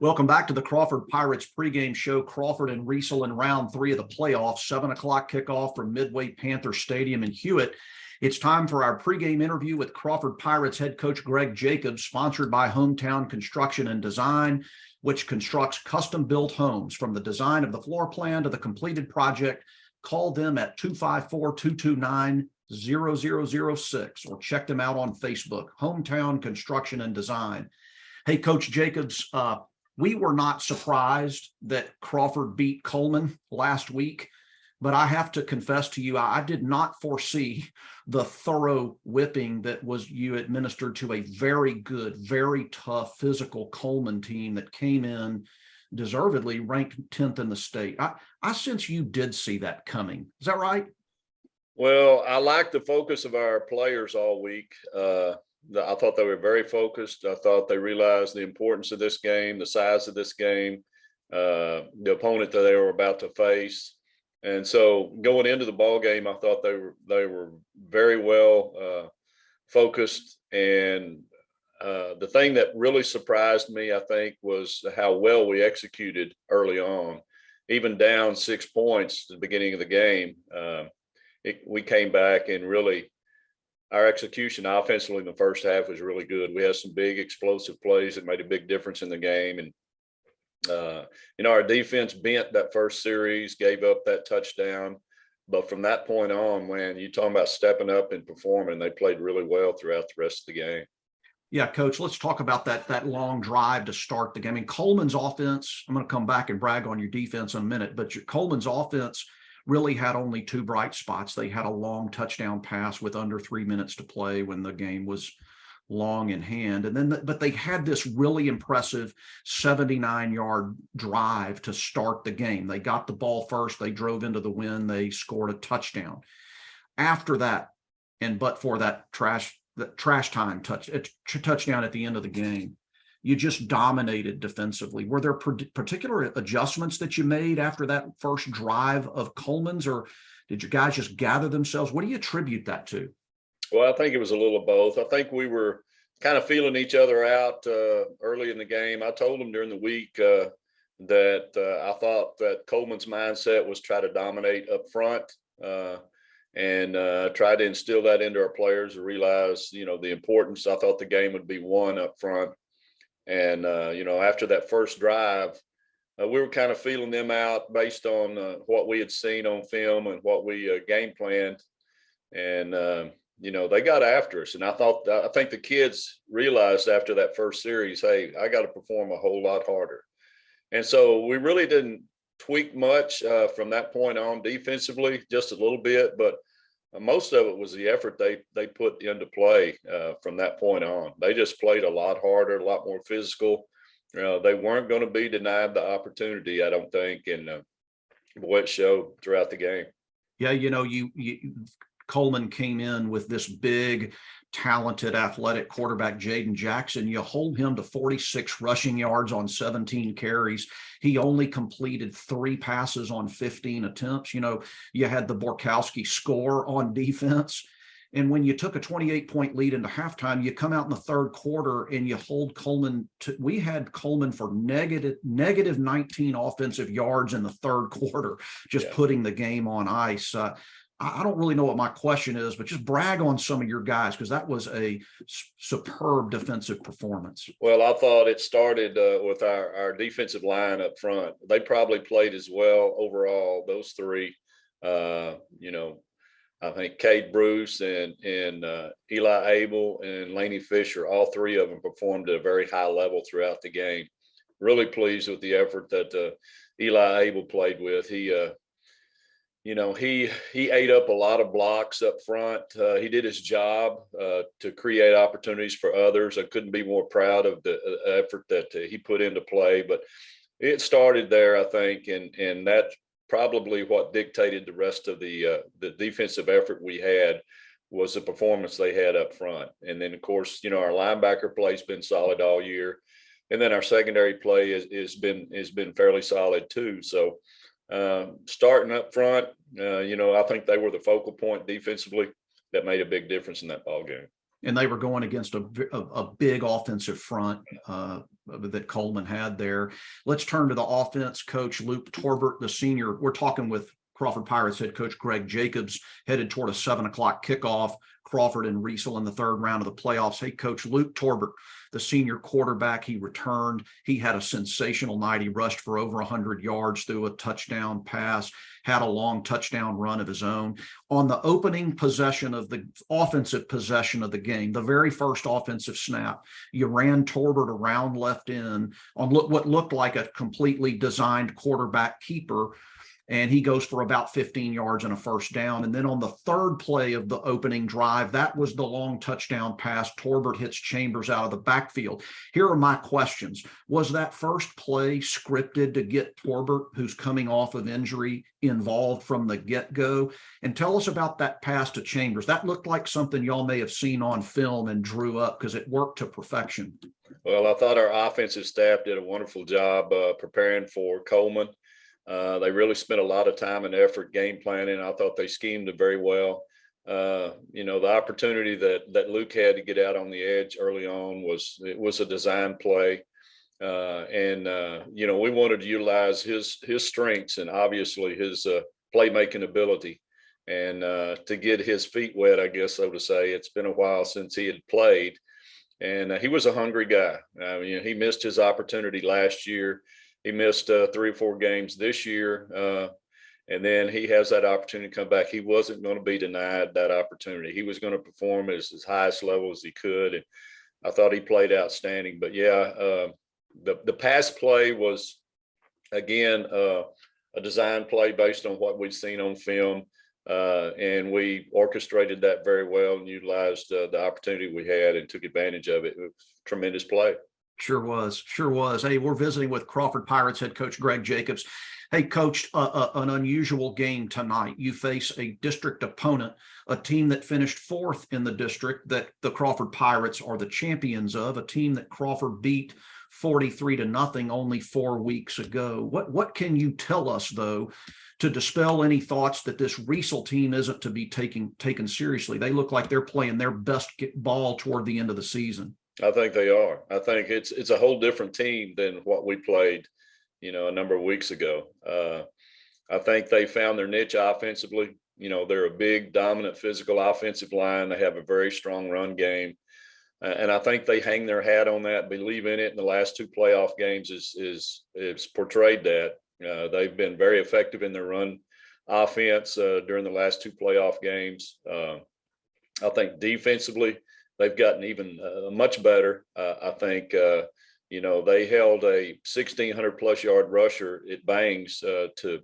Welcome back to the Crawford Pirates pregame show. Crawford and Riesel in round 3 of the playoffs, 7 o'clock kickoff from Midway Panther Stadium in Hewitt. It's time for our pregame interview with Crawford Pirates head coach Greg Jacobs, sponsored by Hometown Construction and Design, which constructs custom-built homes from the design of the floor plan to the completed project. Call them at 254-229-0006 or check them out on Facebook, Hometown Construction and Design. Hey, Coach Jacobs, we were not surprised that Crawford beat Coleman last week, but I have to confess to you, I did not foresee the thorough whipping that you administered to a very good, very tough physical Coleman team that came in deservedly ranked 10th in the state. I sense you did see that coming. Is that right? Well, I liked the focus of our players all week. I thought they were very focused. I thought they realized the importance of this game, the size of this game, the opponent that they were about to face. And so going into the ball game, I thought they were very well focused. And the thing that really surprised me, I think, was how well we executed early on. Even down 6 points at the beginning of the game, we came back and really our execution offensively in the first half was really good. We had some big explosive plays that made a big difference in the game. And, our defense bent that first series, gave up that touchdown. But from that point on, when you're talking about stepping up and performing, they played really well throughout the rest of the game. Yeah, Coach, let's talk about that long drive to start the game. I mean, Coleman's offense, I'm going to come back and brag on your defense in a minute, but Coleman's offense really had only 2 bright spots. They had a long touchdown pass with under 3 minutes to play when the game was long in hand. And then, but they had this really impressive 79-yard drive to start the game. They got the ball first. They drove into the wind. They scored a touchdown. After that, but for that trash time touchdown at the end of the game, you just dominated defensively. Were there particular adjustments that you made after that first drive of Coleman's, or did you guys just gather themselves? What do you attribute that to? Well, I think it was a little of both. I think we were kind of feeling each other out early in the game. I told them during the week that I thought that Coleman's mindset was try to dominate up front and try to instill that into our players to realize, the importance. I thought the game would be won up front. And, after that first drive, we were kind of feeling them out based on what we had seen on film and what we game planned. And, they got after us. And I think the kids realized after that first series, hey, I got to perform a whole lot harder. And so we really didn't tweak much from that point on defensively, just a little bit. But most of it was the effort they put into play from that point on. They just played a lot harder, a lot more physical. They weren't going to be denied the opportunity, I don't think, and boy, it showed throughout the game. Yeah, Coleman came in with this big, talented, athletic quarterback, Jaden Jackson. You hold him to 46 rushing yards on 17 carries. He only completed 3 passes on 15 attempts. You had the Borkowski score on defense. And when you took a 28-point lead into halftime, you come out in the third quarter and you hold Coleman we had Coleman for negative 19 offensive yards in the third quarter, just putting the game on ice. I don't really know what my question is, but just brag on some of your guys, because that was a superb defensive performance. Well, I thought it started with our defensive line up front. They probably played as well overall, those 3. I think Cade Bruce and Eli Abel and Laney Fisher, all 3 of them performed at a very high level throughout the game. Really pleased with the effort that Eli Abel played with. He ate up a lot of blocks up front. He did his job to create opportunities for others. I couldn't be more proud of the effort that he put into play. But it started there, I think, and that's probably what dictated the rest of the defensive effort we had was the performance they had up front. And then, of course, our linebacker play's been solid all year, and then our secondary play has been fairly solid too. So. Starting up front, I think they were the focal point defensively that made a big difference in that ball game. And they were going against a big offensive front that Coleman had there. Let's turn to the offense. Coach Luke Torbert, the senior. We're talking with Crawford Pirates head coach Greg Jacobs, headed toward a 7 o'clock kickoff. Crawford and Riesel in the third round of the playoffs. Hey, Coach Luke Torbert, the senior quarterback, he returned. He had a sensational night. He rushed for over 100 yards, threw a touchdown pass, had a long touchdown run of his own. On the opening possession of the offensive possession of the game, the very first offensive snap, you ran Torbert around left end on what looked like a completely designed quarterback keeper, and he goes for about 15 yards and a first down. And then on the third play of the opening drive, that was the long touchdown pass. Torbert hits Chambers out of the backfield. Here are my questions. Was that first play scripted to get Torbert, who's coming off of injury, involved from the get-go? And tell us about that pass to Chambers. That looked like something y'all may have seen on film and drew up, because it worked to perfection. Well, I thought our offensive staff did a wonderful job preparing for Coleman. They really spent a lot of time and effort game planning. I thought they schemed it very well. The opportunity that Luke had to get out on the edge early on was a design play. We wanted to utilize his strengths and obviously his playmaking ability, and to get his feet wet, I guess, so to say. It's been a while since he had played, and he was a hungry guy. He missed his opportunity last year. He missed 3 or 4 games this year, and then he has that opportunity to come back. He wasn't going to be denied that opportunity. He was going to perform at his highest level as he could, and I thought he played outstanding. But yeah, the pass play was, again, a design play based on what we'd seen on film, and we orchestrated that very well and utilized the opportunity we had and took advantage of it. It was a tremendous play. Sure was. Sure was. Hey, we're visiting with Crawford Pirates head coach Greg Jacobs. Hey, Coach, an unusual game tonight. You face a district opponent, a team that finished 4th in the district that the Crawford Pirates are the champions of, a team that Crawford beat 43-0 only 4 weeks ago. What can you tell us, though, to dispel any thoughts that this Riesel team isn't to be taken seriously? They look like they're playing their best ball toward the end of the season. I think they are. I think it's a whole different team than what we played, a number of weeks ago. I think they found their niche offensively. They're a big, dominant, physical offensive line. They have a very strong run game. And I think they hang their hat on that, believe in it. In the last 2 playoff games is portrayed that. They've been very effective in their run offense during the last 2 playoff games. I think defensively, they've gotten even much better. I think, they held a 1,600 plus yard rusher at Bangs to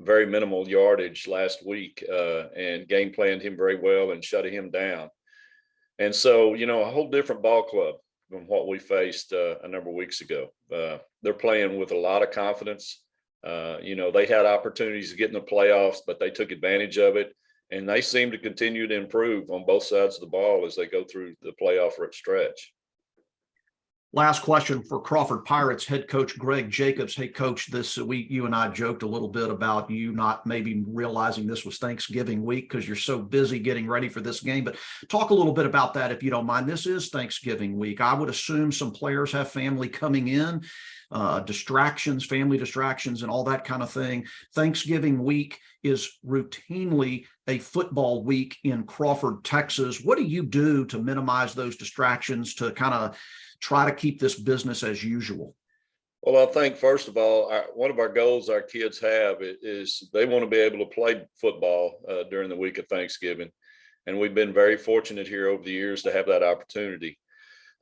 very minimal yardage last week, and game planned him very well and shut him down. And so, a whole different ball club than what we faced a number of weeks ago. They're playing with a lot of confidence. They had opportunities to get in the playoffs, but they took advantage of it. And they seem to continue to improve on both sides of the ball as they go through the playoff stretch. Last question for Crawford Pirates head coach Greg Jacobs. Hey, Coach, you and I joked a little bit about you not maybe realizing this was Thanksgiving week because you're so busy getting ready for this game. But talk a little bit about that, if you don't mind. This is Thanksgiving week. I would assume some players have family coming in, distractions, family distractions, and all that kind of thing. Thanksgiving week is routinely a football week in Crawford, Texas. What do you do to minimize those distractions, to kind of try to keep this business as usual? Well, I think, first of all, one of our goals our kids have is they want to be able to play football during the week of Thanksgiving. And we've been very fortunate here over the years to have that opportunity.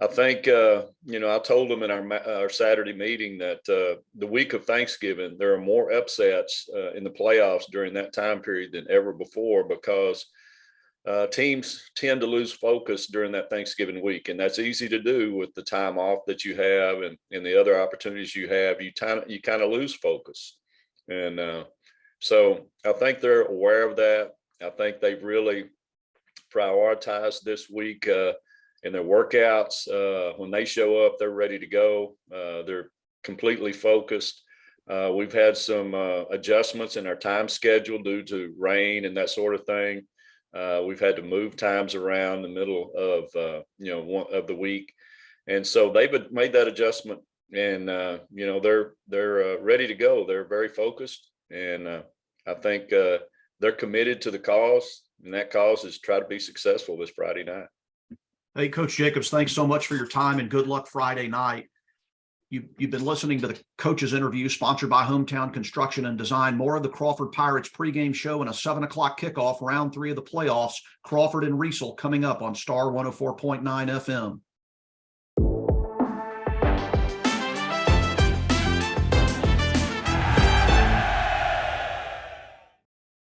I think, I told them in our Saturday meeting that the week of Thanksgiving, there are more upsets in the playoffs during that time period than ever before, because teams tend to lose focus during that Thanksgiving week. And that's easy to do with the time off that you have and the other opportunities you have. You kind of lose focus. And so I think they're aware of that. I think they've really prioritized this week in their workouts. When they show up, they're ready to go. They're completely focused. We've had some adjustments in our time schedule due to rain and that sort of thing. We've had to move times around the middle of one of the week, and so they've made that adjustment and you know, they're ready to go. They're very focused, and I think they're committed to the cause, and that cause is try to be successful this Friday night. Hey, Coach Jacobs, thanks so much for your time and good luck Friday night. You've been listening to the coach's interview sponsored by Hometown Construction and Design. More of the Crawford Pirates pregame show and a 7:00 kickoff, round 3 of the playoffs. Crawford and Riesel coming up on Star 104.9 FM.